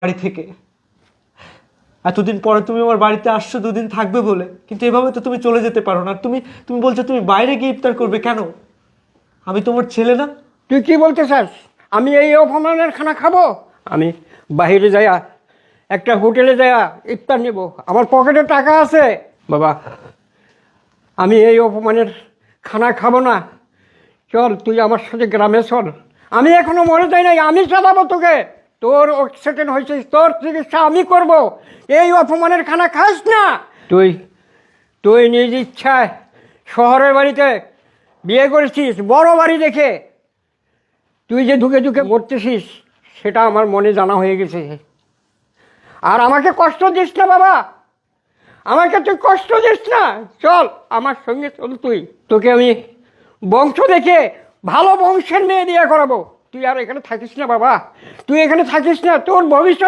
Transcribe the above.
বাড়ি থেকে। এতদিন পরে তুমি আমার বাড়িতে আসছো দুদিন থাকবে বলে, কিন্তু এভাবে তো তুমি চলে যেতে পারো না। তুমি তুমি বলছো তুমি বাইরে গিয়ে ইফতার করবে কেন? আমি তোমার ছেলে না? তুই কি বলতে চাস? আমি এই অপমানের খানা খাবো? আমি বাইরে যাইয়া একটা হোটেলে যাইয়া ইফতার নেব, আমার পকেটে টাকা আছে বাবা। আমি এই অপমানের খানা খাবো না। চল তুই আমার সাথে গ্রামে চল। আমি এখনো মরে যাই নাই, আমি চালাবো তোকে। তোর অ্যাক্সিডেন্ট হয়েছে, তোর চিকিৎসা আমি করব। এই অপমানের খানা খাস না তুই। তুই নিজ ইচ্ছায় শহরের বাড়িতে বিয়ে করেছিস, বড় বাড়ি দেখে। তুই যে ঢুকে ঢুকে মরতেছিস সেটা আমার মনে জানা হয়ে গেছে। আর আমাকে কষ্ট দিস না বাবা, আমাকে তুই কষ্ট দিস না। চল আমার সঙ্গে চল তুই, তোকে আমি বংশ দেখে ভালো বংশের মেয়ে বিয়ে করাবো। তুই আর এখানে থাকিস না বাবা, তুই এখানে থাকিস না, তোর ভবিষ্যৎ